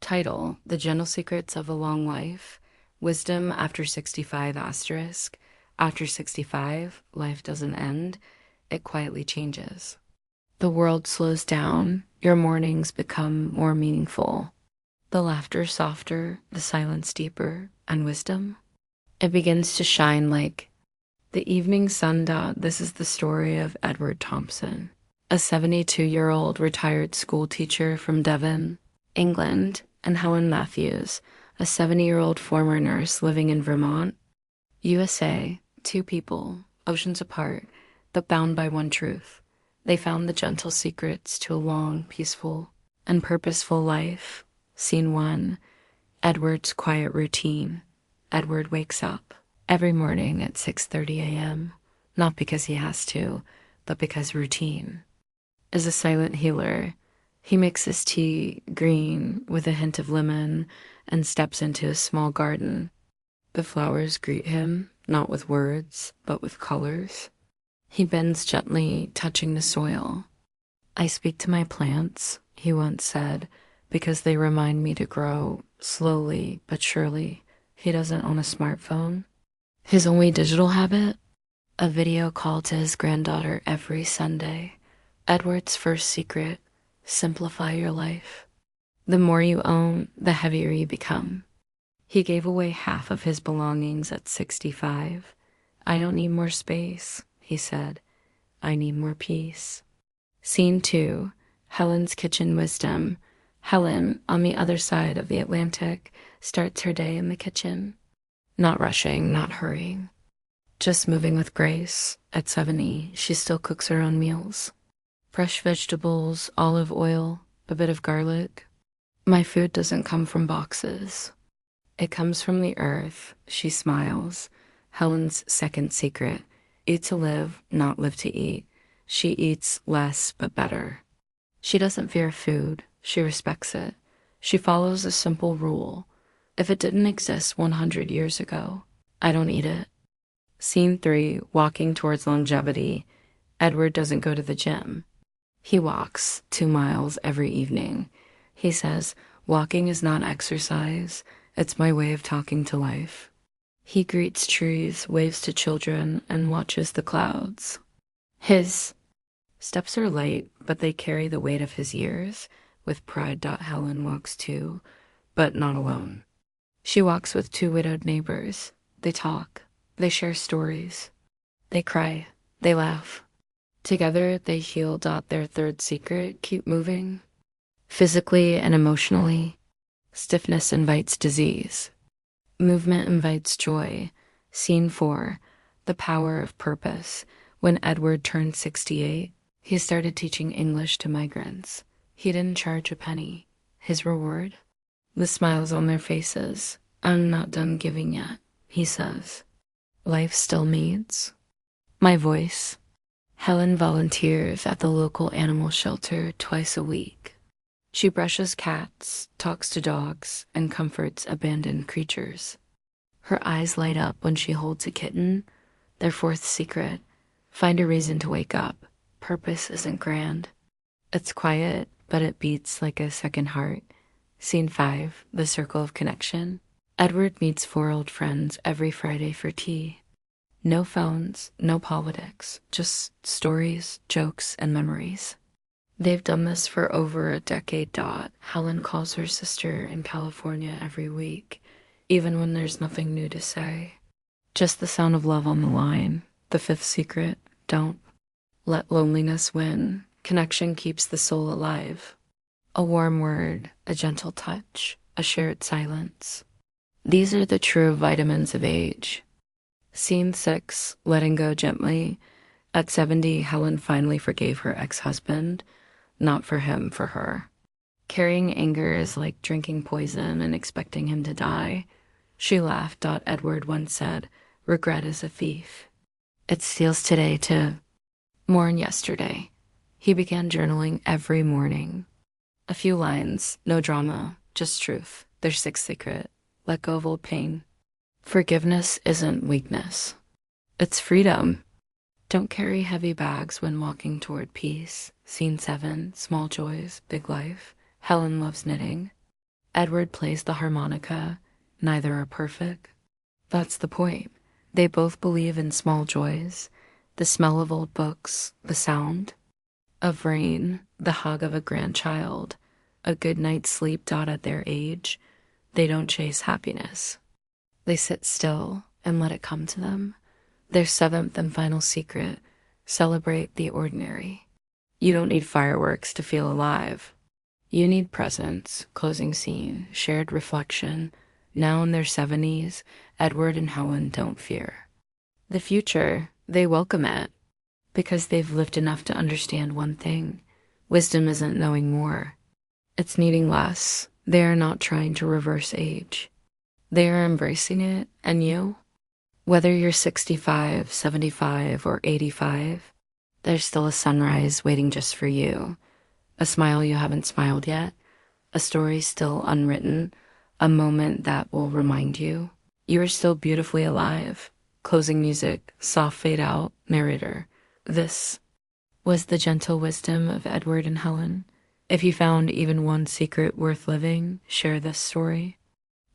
Title: The Gentle Secrets of a Long Life. Wisdom after 65 asterisk. After 65, life doesn't end. It quietly changes. The world slows down. Your mornings become more meaningful. The laughter softer, the silence deeper, and wisdom, it begins to shine like the evening sun. This is the story of Edward Thompson, a 72-year-old retired school teacher from Devon, England, and Helen Matthews, a 70-year-old former nurse living in Vermont, USA. Two people, oceans apart, but bound by one truth. They found the gentle secrets to a long, peaceful, and purposeful life. Scene 1. Edward's quiet routine. Edward wakes up every morning at 6:30 a.m., not because he has to, but because routine is a silent healer. He mixes tea green with a hint of lemon and steps into a small garden. The flowers greet him, not with words, but with colors. He bends gently, touching the soil. "I speak to my plants," he once said, "because they remind me to grow slowly but surely." He doesn't own a smartphone. His only digital habit? A video call to his granddaughter every Sunday. Edward's first secret: simplify your life. The more you own, the heavier you become. He gave away half of his belongings at 65. "I don't need more space," he said. "I need more peace." Scene 2. Helen's kitchen wisdom. Helen, on the other side of the Atlantic, starts her day in the kitchen. Not rushing, not hurrying, just moving with grace. At 70, she still cooks her own meals. Fresh vegetables, olive oil, a bit of garlic. "My food doesn't come from boxes. It comes from the earth," she smiles. Helen's second secret: eat to live, not live to eat. She eats less but better. She doesn't fear food. She respects it. She follows a simple rule: if it didn't exist 100 years ago, I don't eat it. Scene 3. Walking towards longevity. Edward doesn't go to the gym. He walks 2 miles every evening. He says, "Walking is not exercise. It's my way of talking to life." He greets trees, waves to children, and watches the clouds. His steps are light, but they carry the weight of his years. With pride. Helen walks too, but not alone. She walks with 2 widowed neighbors. They talk. They share stories. They cry. They laugh. Together, they heal. Their third secret: keep moving. Physically and emotionally. Stiffness invites disease. Movement invites joy. Scene 4. The power of purpose. When Edward turned 68, he started teaching English to migrants. He didn't charge a penny. His reward? The smiles on their faces. "I'm not done giving yet," he says. "Life still meets." My voice. Helen volunteers at the local animal shelter twice a week. She brushes cats, talks to dogs, and comforts abandoned creatures. Her eyes light up when she holds a kitten. Their fourth secret: find a reason to wake up. Purpose isn't grand. It's quiet, but it beats like a second heart. Scene 5. The circle of connection. Edward meets 4 old friends every Friday for tea. No phones, no politics, just stories, jokes, and memories. They've done this for over a decade. Helen calls her sister in California every week, even when there's nothing new to say. Just the sound of love on the line. The 5th secret: don't let loneliness win. Connection keeps the soul alive. A warm word, a gentle touch, a shared silence. These are the true vitamins of age. Scene 6. Letting go gently. At 70, Helen finally forgave her ex-husband. Not for him, for her. Carrying anger is like drinking poison and expecting him to die. She laughed. Edward once said, "Regret is a thief. It steals today to mourn yesterday." He began journaling every morning. A few lines, no drama, just truth. Their 6th secret: let go of old pain. Forgiveness isn't weakness. It's freedom. Don't carry heavy bags when walking toward peace. Scene 7. Small joys, big life. Helen loves knitting. Edward plays the harmonica. Neither are perfect. That's the point. They both believe in small joys, the smell of old books, the sound of rain, the hug of a grandchild, a good night's sleep. At their age, they don't chase happiness. They sit still and let it come to them. Their seventh and final secret: celebrate the ordinary. You don't need fireworks to feel alive. You need presence, closing scene, shared reflection. Now in their 70s, Edward and Helen don't fear the future. They welcome it because they've lived enough to understand one thing: wisdom isn't knowing more, it's needing less. They are not trying to reverse age. They are embracing it. And you? Whether you're 65, 75, or 85, there's still a sunrise waiting just for you. A smile you haven't smiled yet. A story still unwritten. A moment that will remind you you are still beautifully alive. Closing music, soft fade out, narrator. This was the gentle wisdom of Edward and Helen. If you found even one secret worth living, share this story.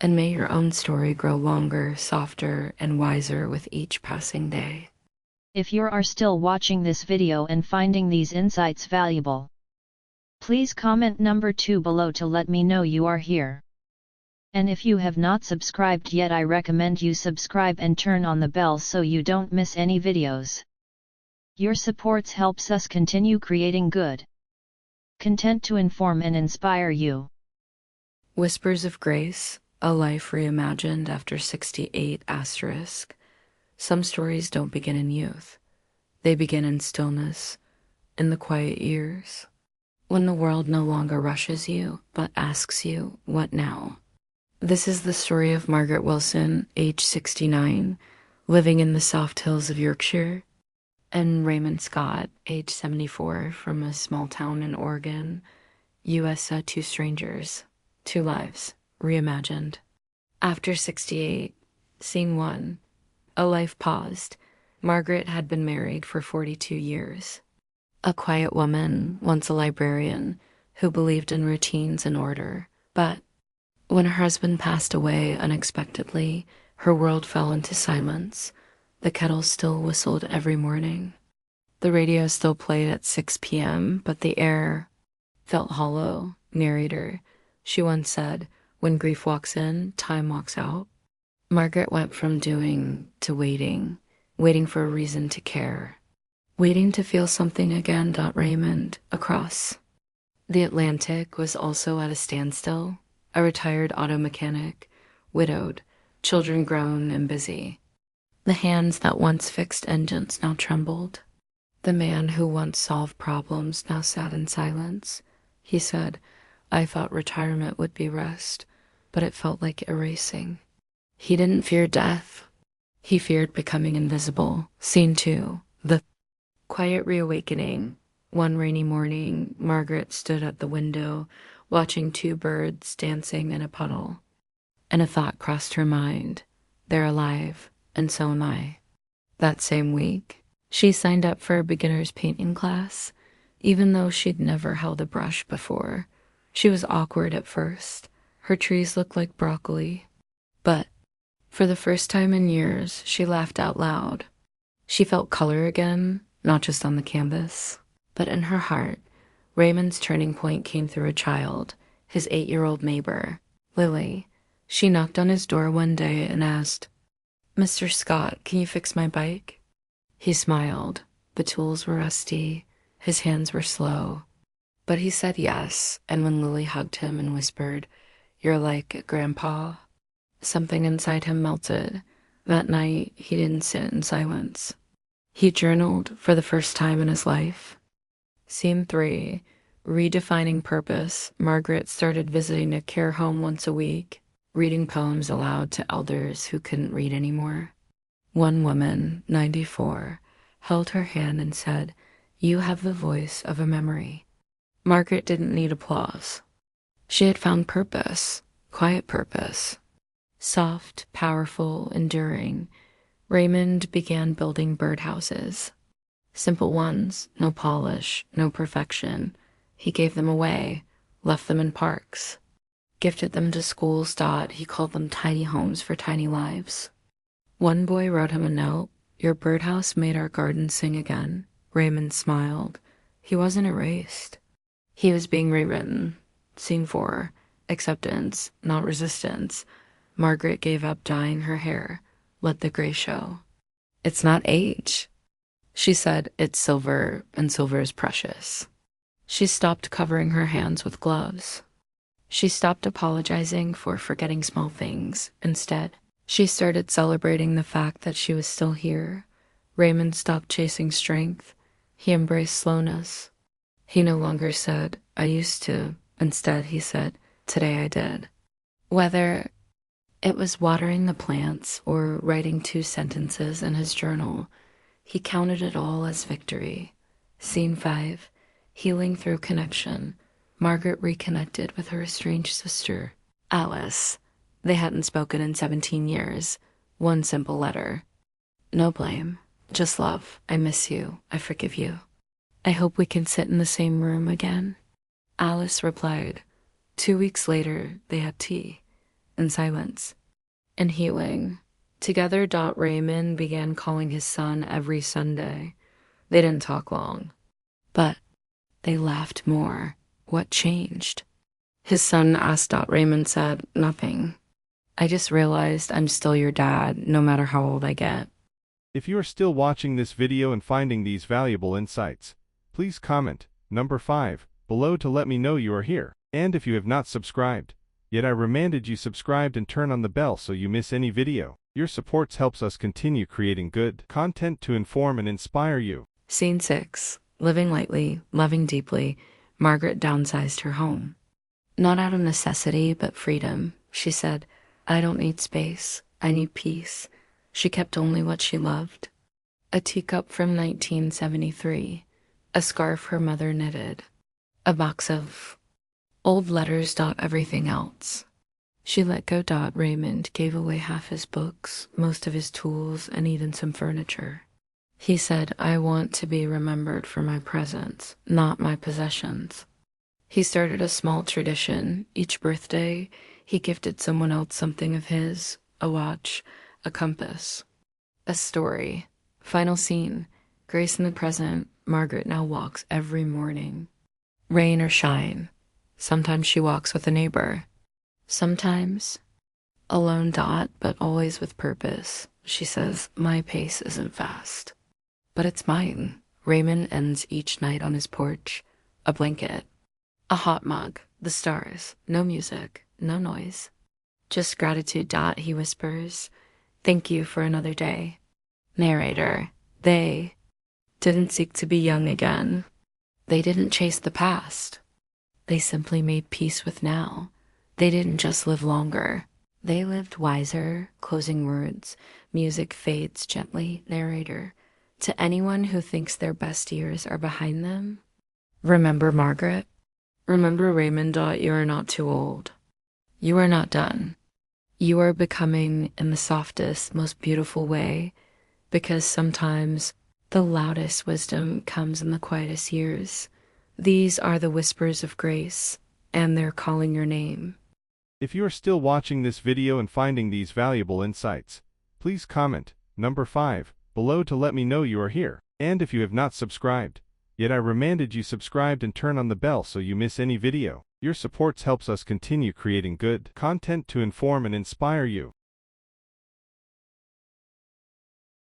And may your own story grow longer, softer, and wiser with each passing day. If you are still watching this video and finding these insights valuable, please comment number 2 below to let me know you are here. And if you have not subscribed yet, I recommend you subscribe and turn on the bell so you don't miss any videos. Your supports helps us continue creating good content to inform and inspire you. Whispers of Grace, a life reimagined after 68 asterisk. Some stories don't begin in youth. They begin in stillness, in the quiet years, when the world no longer rushes you, but asks you, what now? This is the story of Margaret Wilson, age 69, living in the soft hills of Yorkshire, and Raymond Scott, age 74, from a small town in Oregon, US. Two strangers, two lives, reimagined. After 68, scene 1. A life paused. Margaret had been married for 42 years. A quiet woman, once a librarian, who believed in routines and order. But when her husband passed away unexpectedly, her world fell into silence. The kettle still whistled every morning. The radio still played at 6 p.m., but the air felt hollow. Narrator, she once said, when grief walks in, time walks out. Margaret went from doing to waiting, waiting for a reason to care, waiting to feel something again. Raymond, across the Atlantic, was also at a standstill, a retired auto mechanic, widowed, children grown and busy. The hands that once fixed engines now trembled. The man who once solved problems now sat in silence. He said, I thought retirement would be rest, but it felt like erasing. He didn't fear death. He feared becoming invisible. Scene 2. The quiet reawakening. One rainy morning, Margaret stood at the window, watching two birds dancing in a puddle. And a thought crossed her mind. They're alive, and so am I. That same week, she signed up for a beginner's painting class, even though she'd never held a brush before. She was awkward at first. Her trees looked like broccoli. But for the first time in years, she laughed out loud. She felt color again, not just on the canvas, but in her heart. Raymond's turning point came through a child, his 8-year-old neighbor, Lily. She knocked on his door one day and asked, Mr. Scott, can you fix my bike? He smiled. The tools were rusty. His hands were slow. But he said yes, and when Lily hugged him and whispered, You're like Grandpa, something inside him melted. That night, he didn't sit in silence. He journaled for the first time in his life. Scene 3. Redefining purpose. Margaret started visiting a care home once a week, reading poems aloud to elders who couldn't read anymore. One woman, 94, held her hand and said, You have the voice of a memory. Margaret didn't need applause. She had found purpose, quiet purpose. Soft, powerful, enduring. Raymond began building birdhouses. Simple ones, no polish, no perfection. He gave them away, left them in parks. gifted them to schools. He called them tiny homes for tiny lives. One boy wrote him a note. Your birdhouse made our garden sing again. Raymond smiled. He wasn't erased. He was being rewritten. Scene 4. Acceptance, not resistance. Margaret gave up dyeing her hair. Let the gray show. It's not age. She said, it's silver, and silver is precious. She stopped covering her hands with gloves. She stopped apologizing for forgetting small things. Instead, she started celebrating the fact that she was still here. Raymond stopped chasing strength. He embraced slowness. He no longer said, I used to. Instead, he said, today I did. Whether it was watering the plants or writing 2 sentences in his journal, he counted it all as victory. Scene 5. Healing through connection. Margaret reconnected with her estranged sister, Alice. They hadn't spoken in 17 years. One simple letter. No blame. Just love. I miss you. I forgive you. I hope we can sit in the same room again. Alice replied. 2 weeks later, they had tea. In silence. In healing. Together, Raymond began calling his son every Sunday. They didn't talk long. But they laughed more. What changed? His son asked. Raymond said, nothing. I just realized I'm still your dad, no matter how old I get. If you are still watching this video and finding these valuable insights, please comment, number 5, below to let me know you are here. And if you have not subscribed, yet I reminded you subscribed and turn on the bell so you miss any video. Your support helps us continue creating good content to inform and inspire you. Scene 6. Living lightly, loving deeply, Margaret downsized her home. Not out of necessity, but freedom. She said, I don't need space. I need peace. She kept only what she loved. A teacup from 1973. A scarf her mother knitted. A box of old letters. Everything else. She let go. Raymond gave away half his books, most of his tools, and even some furniture. He said, I want to be remembered for my presence, not my possessions. He started a small tradition. Each birthday, he gifted someone else something of his, a watch, a compass, a story. Final scene. Grace in the present. Margaret now walks every morning. Rain or shine. Sometimes she walks with a neighbor. Sometimes alone. But always with purpose. She says, my pace isn't fast, but it's mine. Raymond ends each night on his porch. A blanket. A hot mug. The stars. No music. No noise. Just gratitude. He whispers, thank you for another day. Narrator. They didn't seek to be young again. They didn't chase the past. They simply made peace with now. They didn't just live longer. They lived wiser. Closing words. Music fades gently. Narrator. To anyone who thinks their best years are behind them, remember Margaret. Remember Raymond. You are not too old. You are not done. You are becoming in the softest, most beautiful way, because sometimes the loudest wisdom comes in the quietest years. These are the whispers of grace, and they're calling your name. If you are still watching this video and finding these valuable insights, please comment, number 5, below to let me know you are here. And if you have not subscribed, yet I reminded you subscribed and turn on the bell so you miss any video. Your support helps us continue creating good content to inform and inspire you.